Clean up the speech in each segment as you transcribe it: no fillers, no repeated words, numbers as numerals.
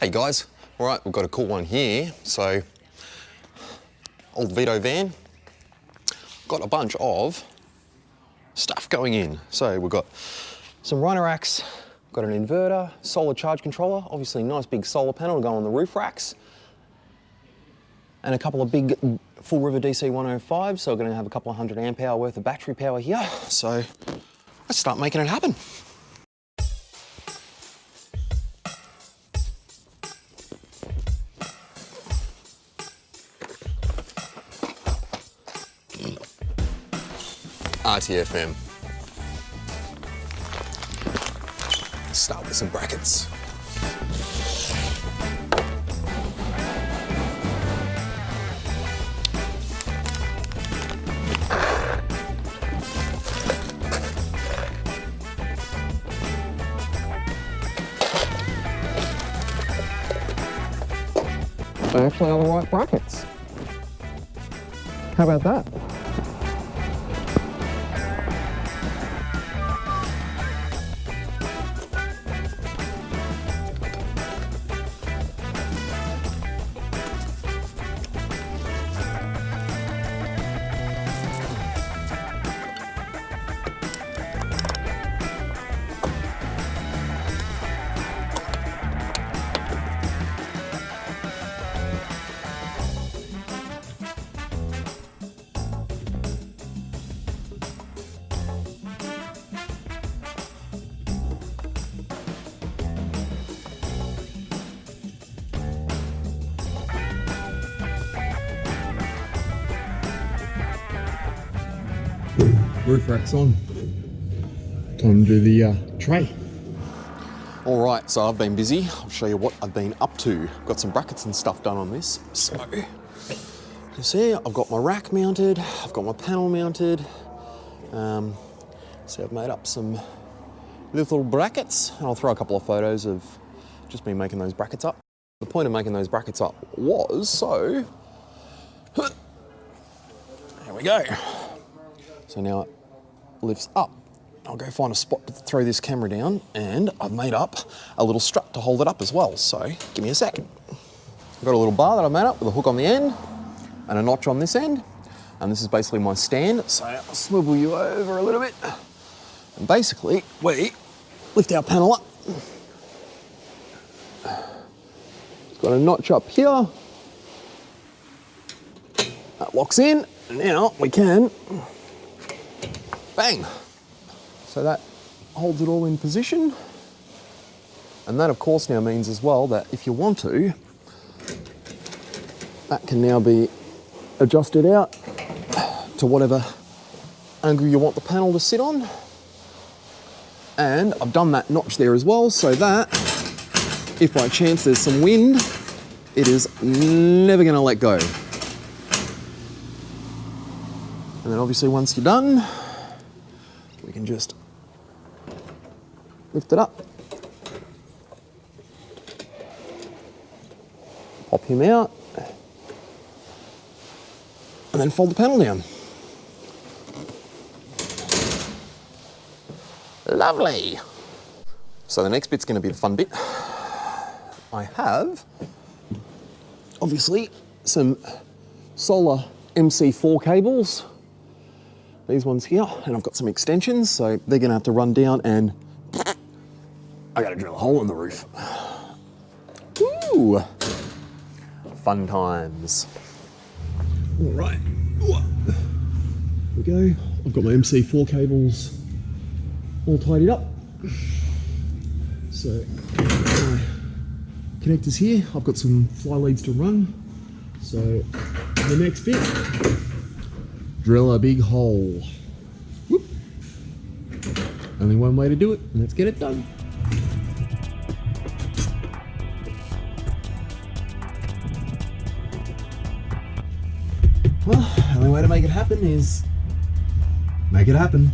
Hey guys, all right, we've got a cool one here. So, old Vito van, got a bunch of stuff going in. So we've got some runner racks, got an inverter, solar charge controller, obviously nice big solar panel to go on the roof racks, and a couple of big full river DC 105, so we're gonna have a couple of 100 amp hour worth of battery power here. So let's start making it happen. RTFM. Let's start with some brackets. They actually are the right brackets. How about that? Roof rack's on. Time to do the tray. All right, so I've been busy. I'll show you what I've been up to. Got some brackets and stuff done on this. So, you see, I've got my rack mounted, I've got my panel mounted. So I've made up some little brackets, and I'll throw a couple of photos of just me making those brackets up. The point of making those brackets up was so, there we go. So now it lifts up. I'll go find a spot to throw this camera down, and I've made up a little strap to hold it up as well. So give me a sec. I've got a little bar that I've made up with a hook on the end and a notch on this end. And this is basically my stand. So I'll swivel you over a little bit. And basically we lift our panel up. It's got a notch up here. That locks in. And now we can bang. So that holds it all in position. And that of course now means as well that if you want to, that can now be adjusted out to whatever angle you want the panel to sit on. And I've done that notch there as well, so that if by chance there's some wind, it is never gonna let go. And then obviously once you're done, we can just lift it up, pop him out, and then fold the panel down. Lovely. So the next bit's going to be the fun bit. I have, obviously, some solar MC4 cables. These ones here, and I've got some extensions, so they're going to have to run down, and I got to drill a hole in the roof. Ooh, fun times. All right, here we go. I've got my MC4 cables all tidied up. So my connectors here, I've got some fly leads to run. So the next bit, drill a big hole. Whoop. Only one way to do it, and let's get it done. Well, the only way to make it happen is make it happen.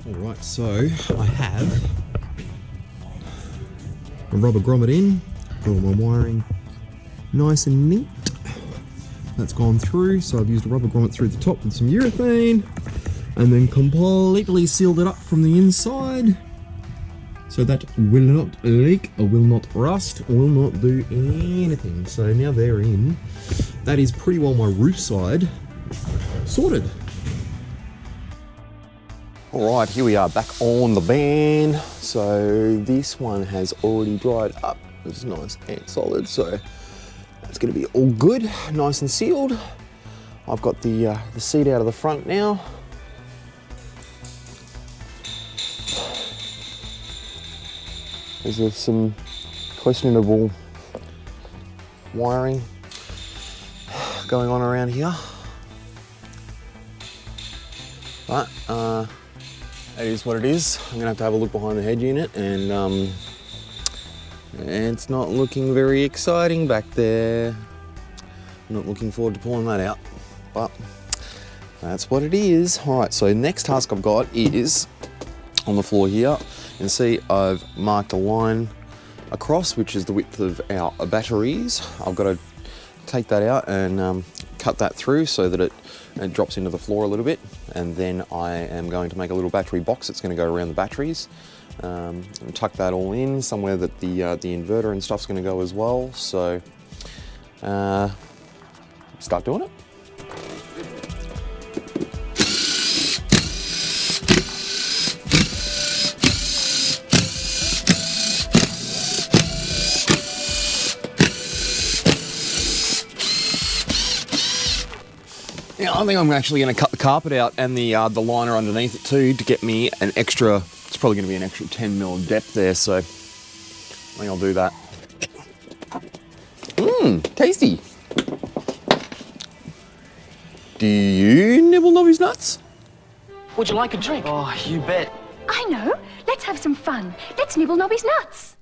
Alright, so I have a rubber grommet in, all my wiring nice and neat. That's gone through, so I've used a rubber grommet through the top with some urethane and then completely sealed it up from the inside so that will not leak or will not rust or will not do anything. So now they're in. That is pretty well my roof side sorted. Alright, here we are back on the van. So this one has already dried up. It's nice and solid, so that's going to be all good, nice and sealed. I've got the seat out of the front now. There's some questionable wiring going on around here, but it is what it is. I'm gonna have to have a look behind the head unit, and it's not looking very exciting back there. I'm not looking forward to pulling that out, but that's what it is. All right, so next task I've got is on the floor here. And see, I've marked a line across, which is the width of our batteries. I've got to take that out and cut that through so that it drops into the floor a little bit. And then I am going to make a little battery box that's going to go around the batteries. And tuck that all in somewhere that the inverter and stuff's going to go as well. So start doing it. Yeah, I think I'm actually going to cut the carpet out and the liner underneath it too to get me an extra, it's probably going to be an extra 10 mil depth there, so I think I'll do that. Tasty. Do you nibble Nobby's nuts? Would you like a drink? Oh, you bet. I know. Let's have some fun. Let's nibble Nobby's nuts.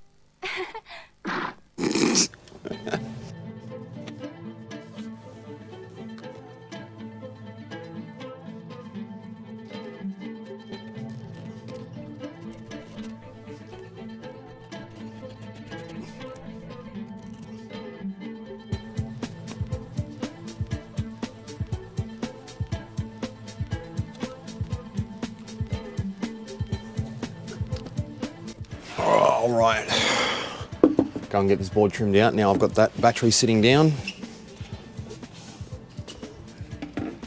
All right, go and get this board trimmed out. Now I've got that battery sitting down.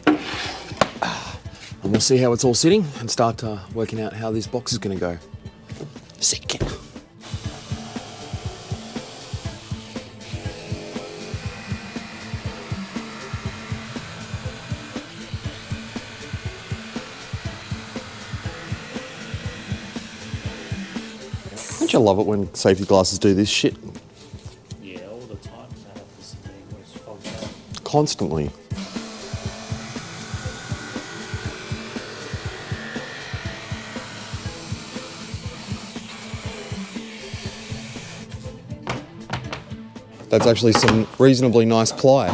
And we'll see how it's all sitting and start working out how this box is going to go. Sick. Don't you love it when safety glasses do this shit? Yeah, all the time they have this thing where it's fogged out. Constantly. That's actually some reasonably nice ply.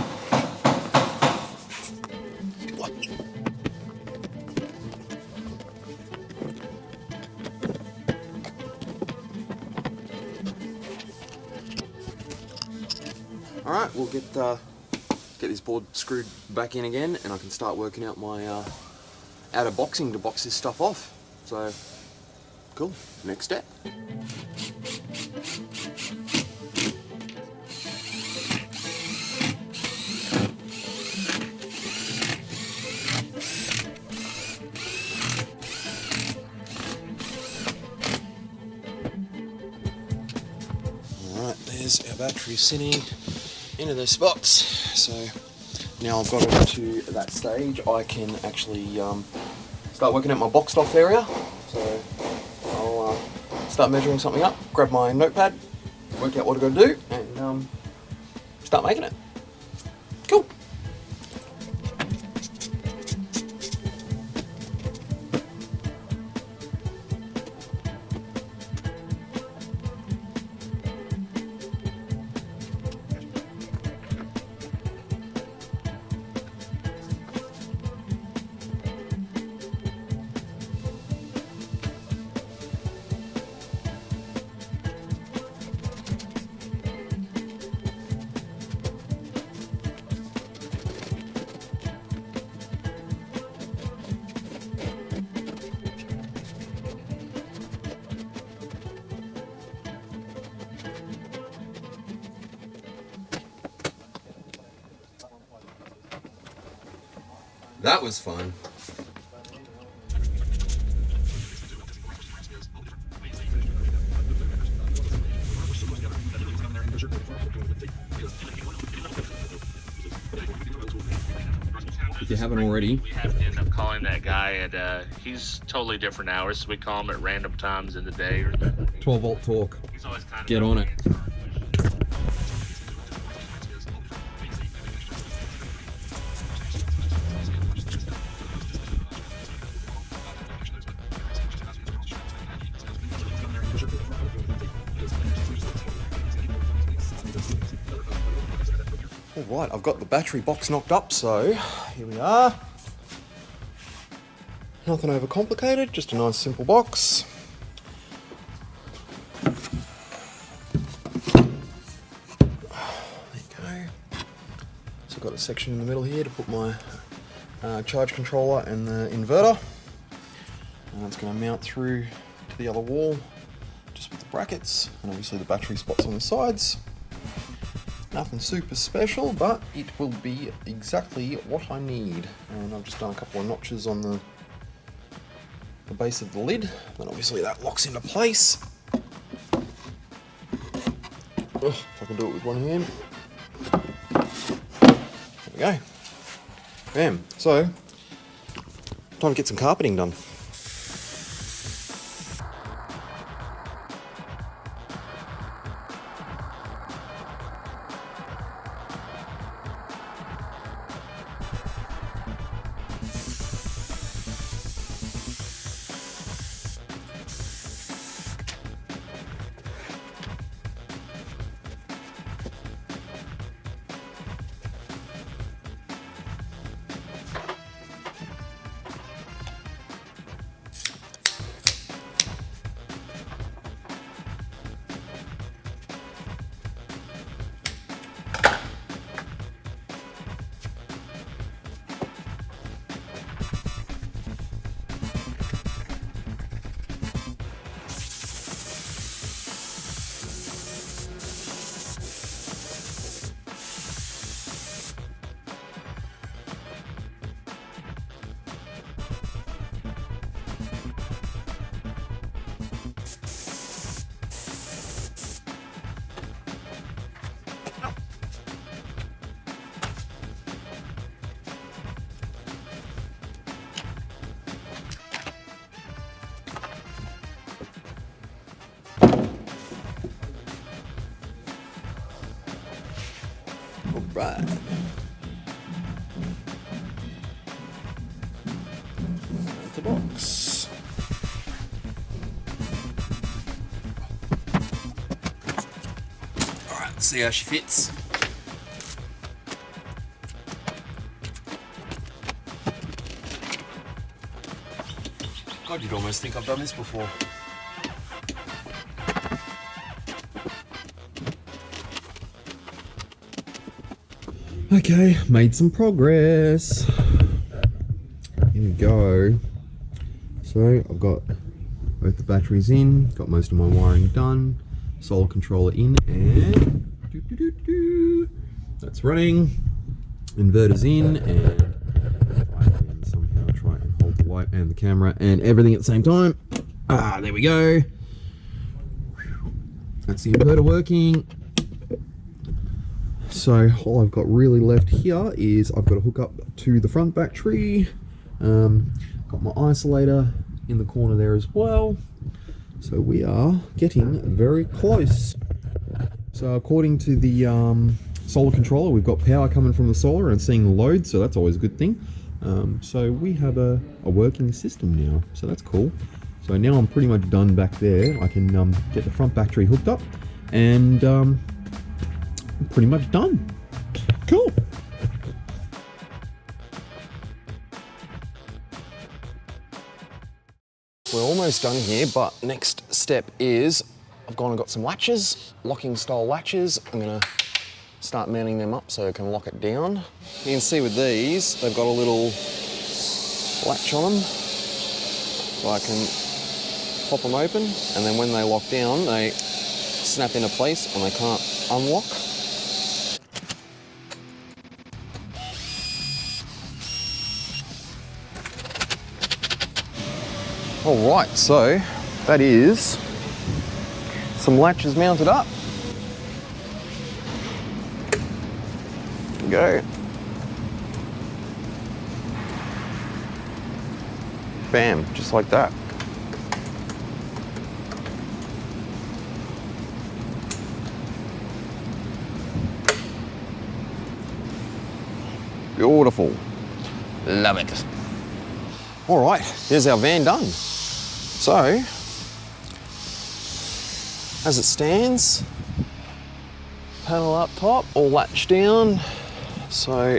All right, we'll get this board screwed back in again, and I can start working out my outer boxing to box this stuff off. So, cool. Next step. All right, there's our battery sitting into the spots. So now I've got it to that stage, I can actually start working out my boxed off area. So I'll start measuring something up, grab my notepad, work out what I've got to do, and start making it. Cool. That was fun. If you haven't already, We have to end up calling that guy, and he's totally different hours, so we call him at random times in the day. 12 volt torque. He's always kind of Get on it. All right, I've got the battery box knocked up, so here we are. Nothing overcomplicated, just a nice simple box. There you go. So I've got a section in the middle here to put my charge controller and the inverter. And it's going to mount through to the other wall, just with the brackets, and obviously the battery spots on the sides. Nothing super special, but it will be exactly what I need. And I've just done a couple of notches on the base of the lid, then obviously that locks into place. If I can do it with one hand. There we go. Bam. So, time to get some carpeting done. Right. The box. All right, let's see how she fits. God, you'd almost think I've done this before. Okay, made some progress. Here we go. So I've got both the batteries in, got most of my wiring done, solar controller in, and that's running. Inverter's in, and if I can somehow try and hold the light and the camera and everything at the same time. Ah, there we go. That's the inverter working. So all I've got really left here is I've got to hook up to the front battery. Got my isolator in the corner there as well. So we are getting very close. So according to the solar controller, we've got power coming from the solar and seeing the load, so that's always a good thing. So we have a working system now, so that's cool. So now I'm pretty much done back there. I can get the front battery hooked up, and I'm pretty much done. Cool. We're almost done here, but next step is I've gone and got some latches, locking style latches. I'm gonna start mounting them up so I can lock it down. You can see with these, they've got a little latch on them, so I can pop them open, and then when they lock down, they snap into place and they can't unlock. All right, so that is some latches mounted up. There we go. Bam, just like that. Beautiful. Love it. All right, there's our van done. So, as it stands, panel up top, all latched down. So,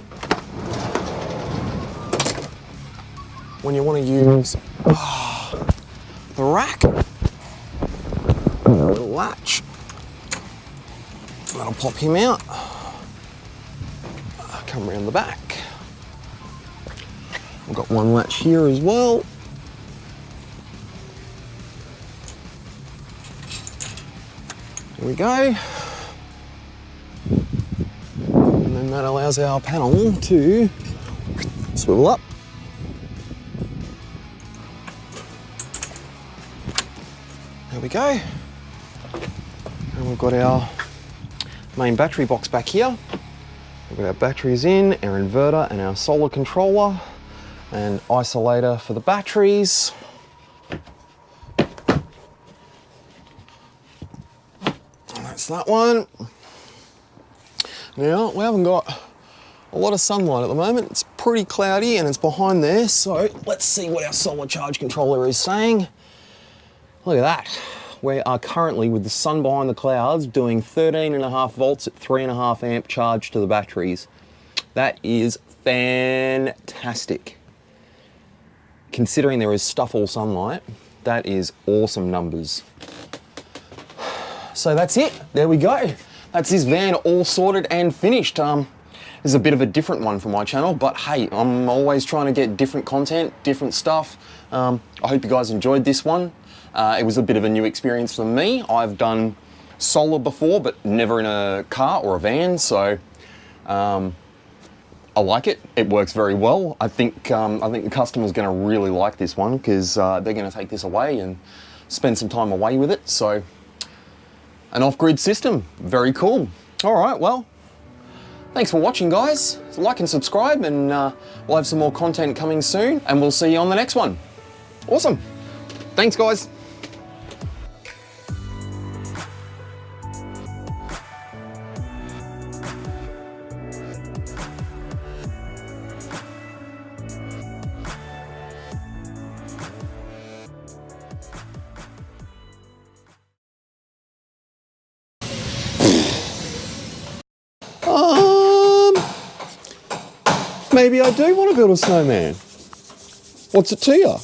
when you want to use the rack, a little latch, that'll pop him out. Come around the back. We've got one latch here as well. There we go. And then that allows our panel to swivel up. There we go. And we've got our main battery box back here. We've got our batteries in, our inverter and our solar controller and isolator for the batteries. And that's that one. Now, we haven't got a lot of sunlight at the moment. It's pretty cloudy and it's behind there, so let's see what our solar charge controller is saying. Look at that. We are currently, with the sun behind the clouds, doing 13.5 volts at 3.5 amp charge to the batteries. That is fantastic. Considering there is stuff all sunlight, that is awesome numbers. So that's it, there we go. That's this van all sorted and finished. This is a bit of a different one for my channel, but hey, I'm always trying to get different content, different stuff. I hope you guys enjoyed this one. It was a bit of a new experience for me. I've done solar before, but never in a car or a van, so I like it. It works very well. I think the customer's going to really like this one because they're going to take this away and spend some time away with it. So, an off-grid system, very cool. All right, well, thanks for watching, guys. Like and subscribe, and we'll have some more content coming soon, and we'll see you on the next one. Awesome. Thanks, guys. Maybe I do want to build a snowman. What's it to you?